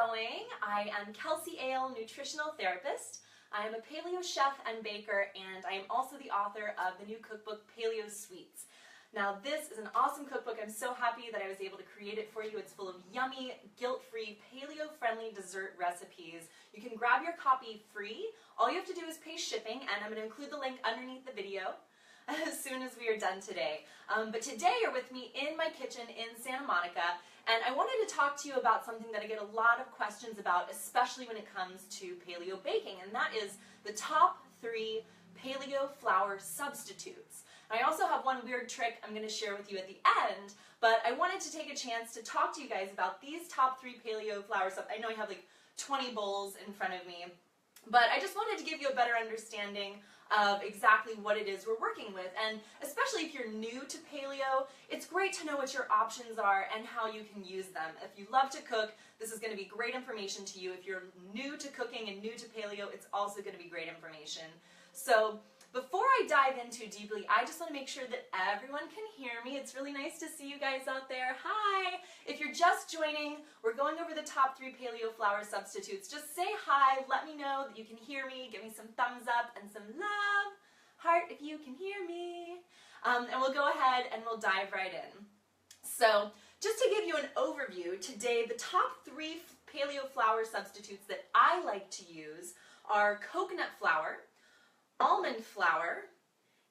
going? I am Kelsey Ale, nutritional therapist. I am a paleo chef and baker, and I am also the author of the new cookbook, Paleo Sweets. Now, this is an awesome cookbook. I'm so happy that I was able to create it for you. It's full of yummy, guilt-free, paleo-friendly dessert recipes. You can grab your copy free. All you have to do is pay shipping, and I'm going to include the link underneath the video as soon as we are done today. But today you're with me in my kitchen in Santa Monica, and I wanted to talk to you about something that I get a lot of questions about, especially when it comes to paleo baking, and that is the top 3 paleo flour substitutes. I also have one weird trick I'm going to share with you at the end, but I wanted to take a chance to talk to you guys about these top 3 paleo flour substitutes. I know I have like 20 bowls in front of me, but I just wanted to give you a better understanding of exactly what it is we're working with. And especially if you're new to paleo, it's great to know what your options are and how you can use them. If you love to cook, this is going to be great information to you. If you're new to cooking and new to paleo, it's also going to be great information. So before I dive in too deeply, I just want to make sure that everyone can hear me. It's really nice to see you guys out there. Hi! If you're just joining, we're going over the top 3 paleo flour substitutes. Just say hi, let me know that you can hear me, give me some thumbs up and some love, heart if you can hear me. And we'll go ahead and we'll dive right in. So just to give you an overview, today the top 3 paleo flour substitutes that I like to use are coconut flour, almond flour,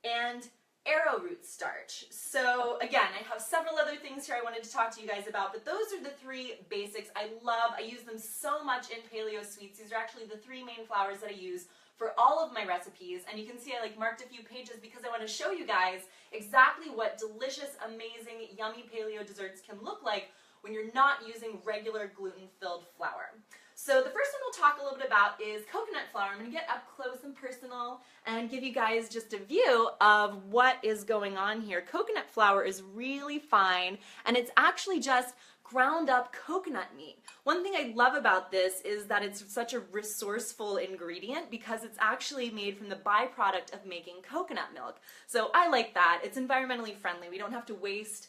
and arrowroot starch. So again, I have several other things here I wanted to talk to you guys about, but those are the 3 basics I love. I use them so much in Paleo Sweets. These are actually the 3 main flours that I use for all of my recipes, and you can see I marked a few pages because I want to show you guys exactly what delicious, amazing, yummy paleo desserts can look like when you're not using regular gluten-filled flour. So the first one we'll talk a little bit about is coconut flour. I'm going to get up close and personal and give you guys just a view of what is going on here. Coconut flour is really fine, and it's actually just ground up coconut meat. One thing I love about this is that it's such a resourceful ingredient because it's actually made from the byproduct of making coconut milk. So I like that. It's environmentally friendly. We don't have to waste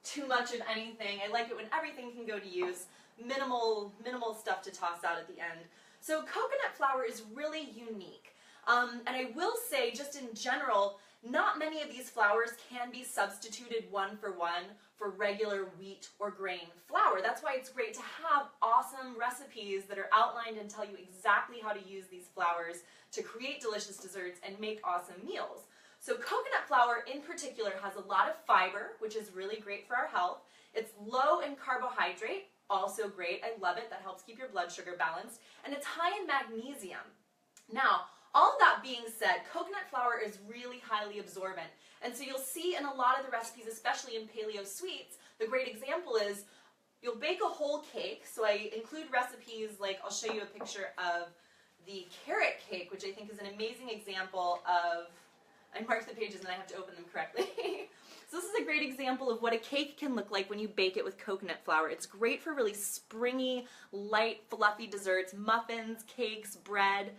too much of anything. I like it when everything can go to use. Minimal stuff to toss out at the end. So coconut flour is really unique. And I will say, just in general, not many of these flours can be substituted one for regular wheat or grain flour. That's why it's great to have awesome recipes that are outlined and tell you exactly how to use these flours to create delicious desserts and make awesome meals. So coconut flour in particular has a lot of fiber, which is really great for our health. It's low in carbohydrate, also great. I love it. That helps keep your blood sugar balanced. And it's high in magnesium. Now, all that being said, coconut flour is really highly absorbent. And so you'll see in a lot of the recipes, especially in Paleo Sweets, the great example is you'll bake a whole cake. So I include recipes like, I'll show you a picture of the carrot cake, which I think is an amazing example of, I marked the pages and I have to open them correctly. So this is a great example of what a cake can look like when you bake it with coconut flour. It's great for really springy, light, fluffy desserts, muffins, cakes, bread,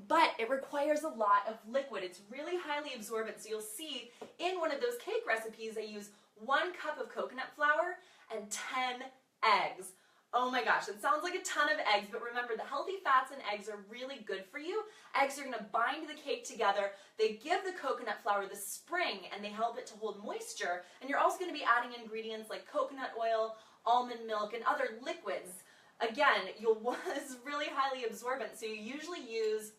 but it requires a lot of liquid. It's really highly absorbent. So you'll see in one of those cake recipes, I use 1 cup of coconut flour and 10 eggs. Oh my gosh, it sounds like a ton of eggs, but remember, the healthy fats in eggs are really good for you. Eggs are going to bind the cake together. They give the coconut flour the spring, and they help it to hold moisture. And you're also going to be adding ingredients like coconut oil, almond milk, and other liquids. Again, it's really highly absorbent, so you usually use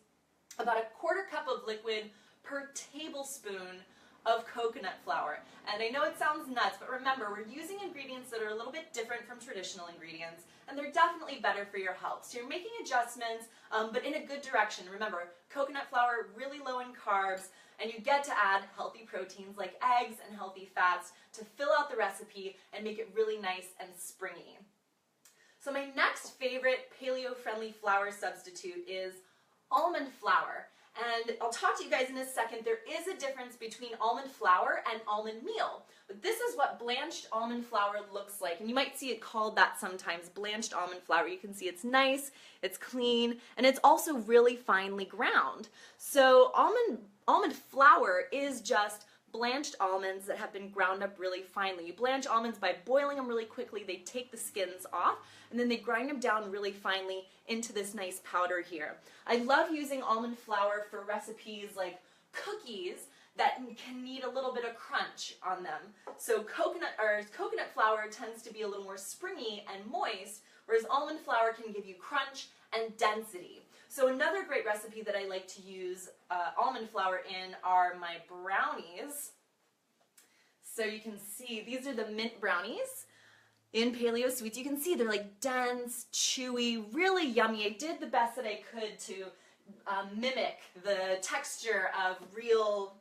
about 1/4 cup of liquid per tablespoon of coconut flour. And I know it sounds nuts, but remember, we're using ingredients that are a little bit different from traditional ingredients, and they're definitely better for your health. So you're making adjustments, but in a good direction. Remember, coconut flour, really low in carbs, and you get to add healthy proteins like eggs and healthy fats to fill out the recipe and make it really nice and springy. So my next favorite paleo-friendly flour substitute is almond flour. And I'll talk to you guys in a second. There is a difference between almond flour and almond meal. But this is what blanched almond flour looks like. And you might see it called that sometimes, blanched almond flour. You can see it's nice, it's clean, and it's also really finely ground. So almond flour is just blanched almonds that have been ground up really finely. You blanch almonds by boiling them really quickly. They take the skins off, and then they grind them down really finely into this nice powder here. I love using almond flour for recipes like cookies that can need a little bit of crunch on them. So coconut flour tends to be a little more springy and moist, whereas almond flour can give you crunch and density. So another great recipe that I like to use almond flour in are my brownies. So you can see, these are the mint brownies in Paleo Sweets. You can see they're like dense, chewy, really yummy. I did the best that I could to mimic the texture of real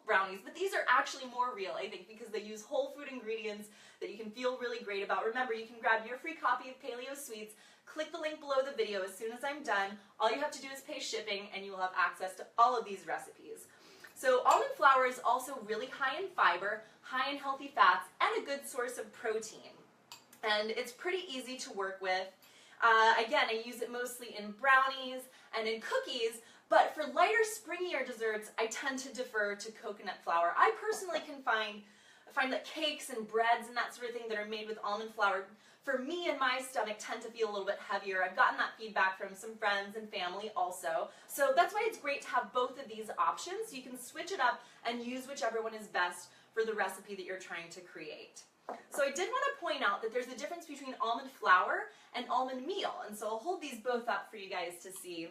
brownies, but these are actually more real, I think, because they use whole food ingredients that you can feel really great about. Remember, you can grab your free copy of Paleo Sweets, click the link below the video as soon as I'm done. All you have to do is pay shipping and you will have access to all of these recipes. So almond flour is also really high in fiber, high in healthy fats, and a good source of protein. And it's pretty easy to work with. Again, I use it mostly in brownies and in cookies, but for lighter, springier desserts, I tend to defer to coconut flour. I personally can find that cakes and breads and that sort of thing that are made with almond flour, for me and my stomach, tend to feel a little bit heavier. I've gotten that feedback from some friends and family also. So that's why it's great to have both of these options. You can switch it up and use whichever one is best for the recipe that you're trying to create. So I did want to point out that there's a difference between almond flour and almond meal, and so I'll hold these both up for you guys to see.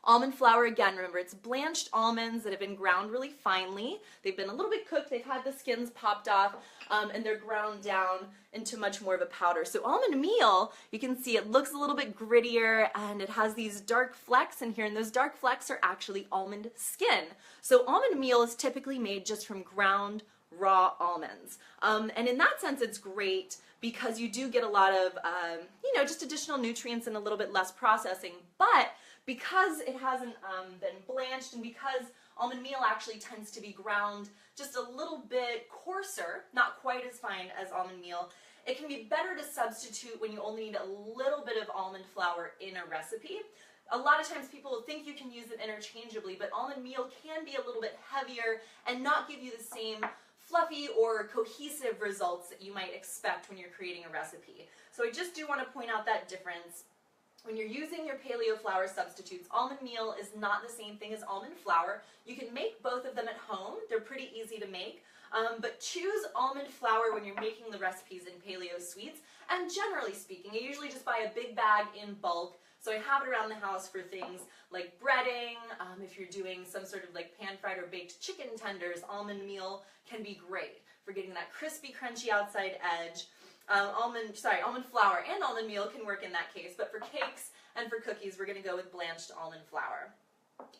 Almond flour, again, remember, it's blanched almonds that have been ground really finely. They've been a little bit cooked, they've had the skins popped off, and they're ground down into much more of a powder. So almond meal, you can see it looks a little bit grittier, and it has these dark flecks in here, and those dark flecks are actually almond skin. So almond meal is typically made just from ground raw almonds. And in that sense, it's great because you do get a lot of, just additional nutrients and a little bit less processing. But because it hasn't been blanched, and because almond meal actually tends to be ground just a little bit coarser, not quite as fine as almond meal, it can be better to substitute when you only need a little bit of almond flour in a recipe. A lot of times people will think you can use it interchangeably, but almond meal can be a little bit heavier and not give you the same fluffy or cohesive results that you might expect when you're creating a recipe. So I just do want to point out that difference. When you're using your paleo flour substitutes, almond meal is not the same thing as almond flour. You can make both of them at home. They're pretty easy to make, but choose almond flour when you're making the recipes in Paleo Sweets. And generally speaking, I usually just buy a big bag in bulk, so I have it around the house for things like breading. If you're doing some sort of like pan-fried or baked chicken tenders, almond meal can be great for getting that crispy, crunchy outside edge. Almond flour and almond meal can work in that case, but for cakes and for cookies, we're going to go with blanched almond flour.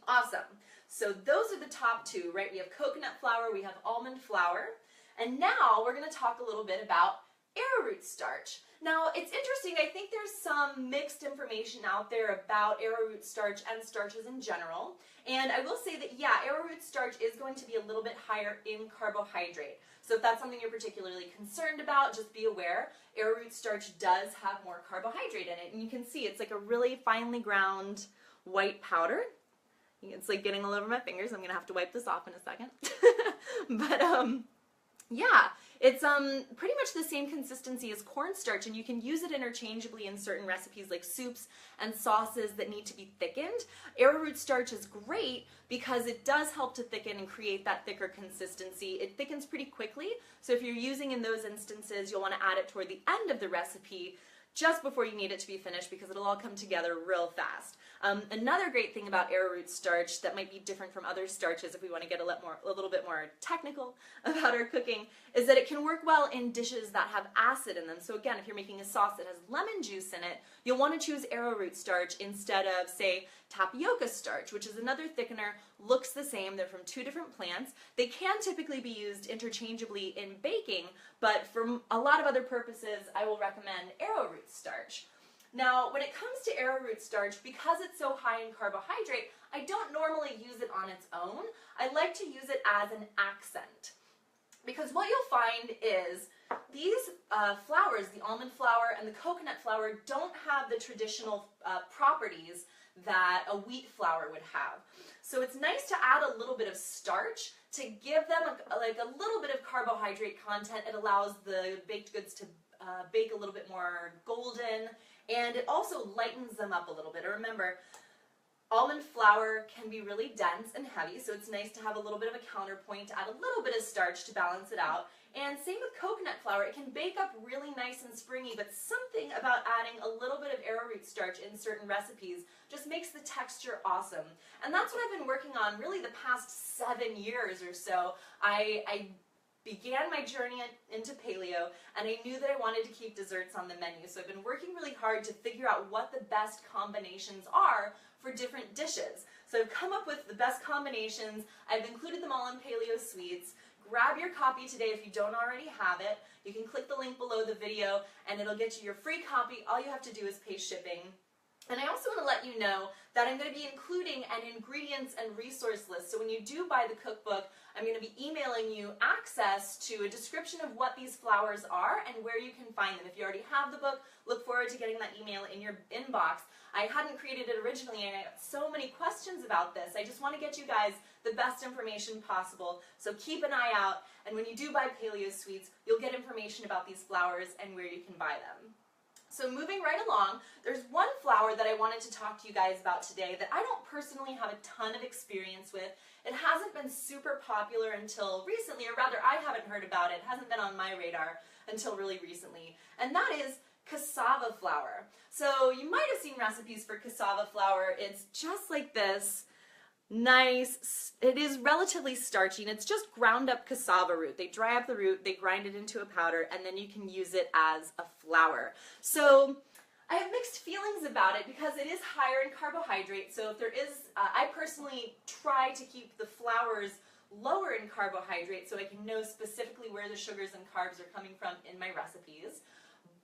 Awesome. So those are the top two, right? We have coconut flour, we have almond flour, and now we're going to talk a little bit about arrowroot starch. Now, it's interesting, I think there's some mixed information out there about arrowroot starch and starches in general, and I will say that, yeah, arrowroot starch is going to be a little bit higher in carbohydrate. So if that's something you're particularly concerned about, just be aware, arrowroot starch does have more carbohydrate in it, and you can see it's like a really finely ground white powder. It's like getting all over my fingers. I'm going to have to wipe this off in a second. But, yeah, it's pretty much the same consistency as cornstarch, and you can use it interchangeably in certain recipes like soups and sauces that need to be thickened. Arrowroot starch is great because it does help to thicken and create that thicker consistency. It thickens pretty quickly, so if you're using in those instances, you'll want to add it toward the end of the recipe just before you need it to be finished because it'll all come together real fast. Another great thing about arrowroot starch that might be different from other starches if we want to get a little bit more technical about our cooking is that it can work well in dishes that have acid in them. So again, if you're making a sauce that has lemon juice in it, you'll want to choose arrowroot starch instead of, say, tapioca starch, which is another thickener, looks the same. They're from two different plants. They can typically be used interchangeably in baking, but for a lot of other purposes, I will recommend arrowroot starch. Now, when it comes to arrowroot starch, because it's so high in carbohydrate, I don't normally use it on its own. I like to use it as an accent. Because what you'll find is These flours, the almond flour and the coconut flour, don't have the traditional properties that a wheat flour would have. So it's nice to add a little bit of starch to give them like a little bit of carbohydrate content. It allows the baked goods to bake a little bit more golden, and it also lightens them up a little bit. Remember, almond flour can be really dense and heavy, so it's nice to have a little bit of a counterpoint to add a little bit of starch to balance it out. And same with coconut flour. It can bake up really nice and springy, but something about adding a little bit of arrowroot starch in certain recipes just makes the texture awesome. And that's what I've been working on really the past 7 years or so. I began my journey into paleo, and I knew that I wanted to keep desserts on the menu. So I've been working really hard to figure out what the best combinations are for different dishes. So I've come up with the best combinations. I've included them all in Paleo Sweets. Grab your copy today if you don't already have it. You can click the link below the video and it'll get you your free copy. All you have to do is pay shipping. And I also want to let you know that I'm going to be including an ingredients and resource list. So when you do buy the cookbook, I'm going to be emailing you access to a description of what these flours are and where you can find them. If you already have the book, look forward to getting that email in your inbox. I hadn't created it originally and I got so many questions about this. I just want to get you guys the best information possible. So keep an eye out, and when you do buy Paleo Sweets, you'll get information about these flours and where you can buy them. So moving right along, there's one flour that I wanted to talk to you guys about today that I don't personally have a ton of experience with. It hasn't been super popular until recently, or rather I haven't heard about it. It hasn't been on my radar until really recently, and that is cassava flour. So you might have seen recipes for cassava flour. It's just like this. Nice. It is relatively starchy, and it's just ground up cassava root. They dry up the root, they grind it into a powder, and then you can use it as a flour. So I have mixed feelings about it because it is higher in carbohydrate. So if there is, I personally try to keep the flours lower in carbohydrate so I can know specifically where the sugars and carbs are coming from in my recipes.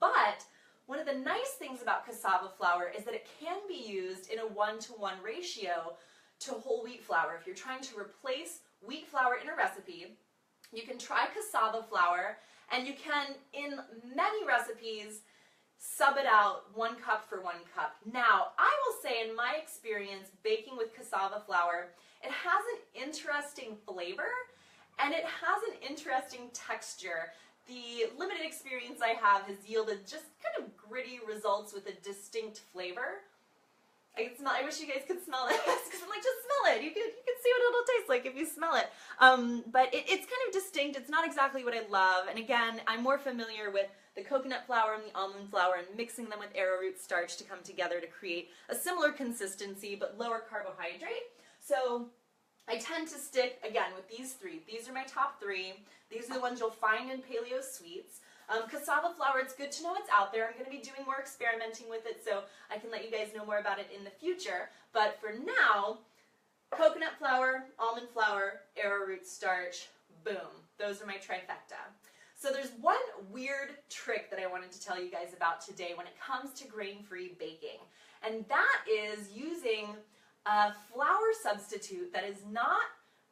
But one of the nice things about cassava flour is that it can be used in a 1-to-1 ratio to whole wheat flour. If you're trying to replace wheat flour in a recipe, you can try cassava flour, and you can, in many recipes, sub it out 1 cup for 1 cup. Now, I will say in my experience baking with cassava flour, it has an interesting flavor and it has an interesting texture. The limited experience I have has yielded just kind of gritty results with a distinct flavor. I wish you guys could smell this because I'm like, just smell it. You can see what it'll taste like if you smell it. But it's kind of distinct. It's not exactly what I love. And again, I'm more familiar with the coconut flour and the almond flour and mixing them with arrowroot starch to come together to create a similar consistency but lower carbohydrate. So I tend to stick, again, with these 3. These are my top 3. These are the ones you'll find in Paleo Sweets. Cassava flour, it's good to know it's out there. I'm going to be doing more experimenting with it, so I can let you guys know more about it in the future. But for now, coconut flour, almond flour, arrowroot starch, boom. Those are my trifecta. So there's one weird trick that I wanted to tell you guys about today when it comes to grain-free baking, and that is using a flour substitute that is not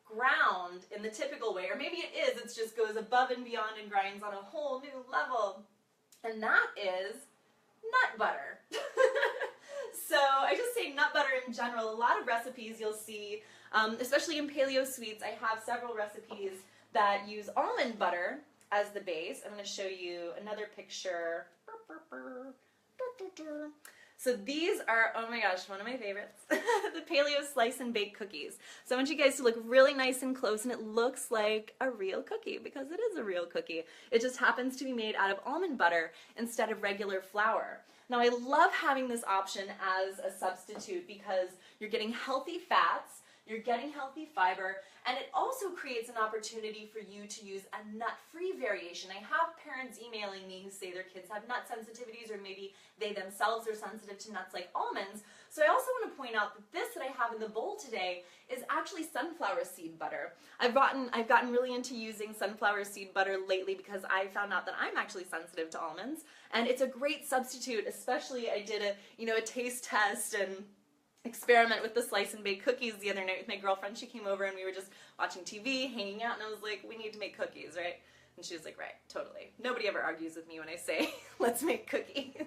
ground in the typical way, or maybe it is, it just goes above and beyond and grinds on a whole new level, and that is nut butter. So I just say nut butter in general. A lot of recipes you'll see, especially in Paleo Sweets, I have several recipes that use almond butter as the base. I'm going to show you another picture. So these are, oh my gosh, one of my favorites, the Paleo Slice and Bake Cookies. So I want you guys to look really nice and close, and it looks like a real cookie because it is a real cookie. It just happens to be made out of almond butter instead of regular flour. Now I love having this option as a substitute because you're getting healthy fats, you're getting healthy fiber, and it also creates an opportunity for you to use a nut-free variation. I have parents emailing me who say their kids have nut sensitivities, or maybe they themselves are sensitive to nuts like almonds. So I also want to point out that this that I have in the bowl today is actually sunflower seed butter. I've gotten really into using sunflower seed butter lately because I found out that I'm actually sensitive to almonds, and it's a great substitute. Especially I did a taste test and experiment with the slice and bake cookies the other night with my girlfriend. She came over and we were just watching TV, hanging out, and I was like, we need to make cookies, right? And she was like, right, totally. Nobody ever argues with me when I say, let's make cookies.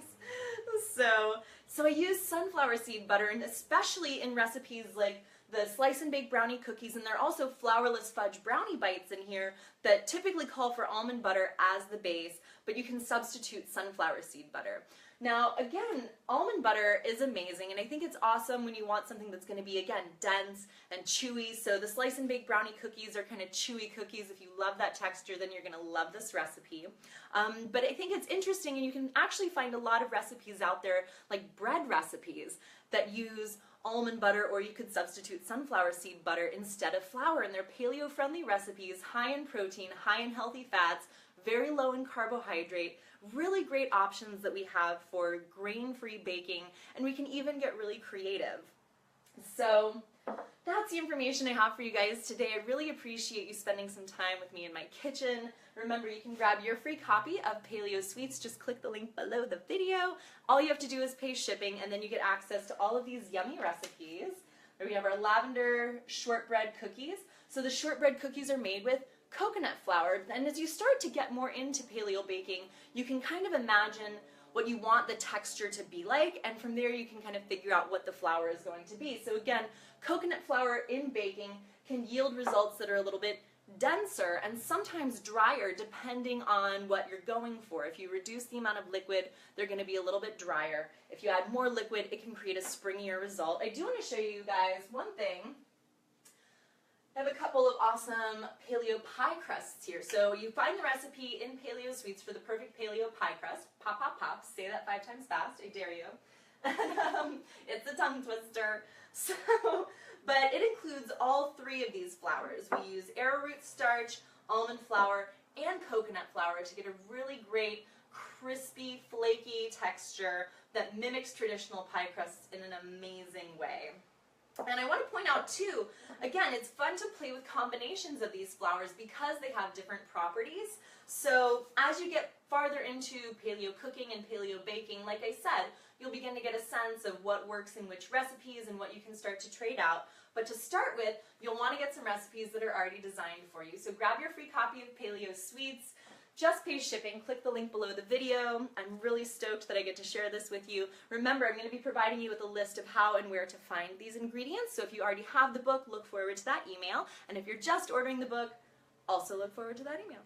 So I use sunflower seed butter, and especially in recipes like the slice and bake brownie cookies, and there are also flourless fudge brownie bites in here that typically call for almond butter as the base, but you can substitute sunflower seed butter. Now, again, almond butter is amazing, and I think it's awesome when you want something that's going to be, again, dense and chewy. So the slice and bake brownie cookies are kind of chewy cookies. If you love that texture, then you're going to love this recipe. But I think it's interesting, and you can actually find a lot of recipes out there, like bread recipes, that use almond butter, or you could substitute sunflower seed butter instead of flour. And they're paleo-friendly recipes, high in protein, high in healthy fats, very low in carbohydrate, really great options that we have for grain-free baking, and we can even get really creative. So that's the information I have for you guys today. I really appreciate you spending some time with me in my kitchen. Remember, you can grab your free copy of Paleo Sweets. Just click the link below the video. All you have to do is pay shipping, and then you get access to all of these yummy recipes. We have our lavender shortbread cookies. So the shortbread cookies are made with coconut flour, and as you start to get more into paleo baking, you can kind of imagine what you want the texture to be like, and from there you can kind of figure out what the flour is going to be. So again, coconut flour in baking can yield results that are a little bit denser and sometimes drier depending on what you're going for. If you reduce the amount of liquid, they're going to be a little bit drier. If you add more liquid, it can create a springier result. I do want to show you guys one thing. I have a couple of awesome paleo pie crusts here. So you find the recipe in Paleo Sweets for the perfect paleo pie crust. Pop, pop, pop. Say that 5 times fast. I dare you. It's a tongue twister. But it includes all 3 of these flours. We use arrowroot starch, almond flour, and coconut flour to get a really great, crispy, flaky texture that mimics traditional pie crusts in an amazing way. And I want to point out too, again, it's fun to play with combinations of these flours because they have different properties. So as you get farther into paleo cooking and paleo baking, like I said, you'll begin to get a sense of what works in which recipes and what you can start to trade out. But to start with, you'll want to get some recipes that are already designed for you. So grab your free copy of Paleo Sweets. Just pay shipping. Click the link below the video. I'm really stoked that I get to share this with you. Remember, I'm going to be providing you with a list of how and where to find these ingredients. So if you already have the book, look forward to that email. And if you're just ordering the book, also look forward to that email.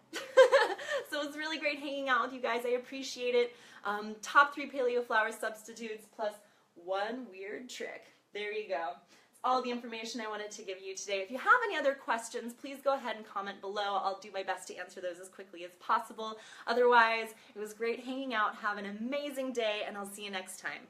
So it's really great hanging out with you guys. I appreciate it. Top 3 paleo flour substitutes plus 1 weird trick. There you go. All the information I wanted to give you today. If you have any other questions, please go ahead and comment below. I'll do my best to answer those as quickly as possible. Otherwise, it was great hanging out. Have an amazing day, and I'll see you next time.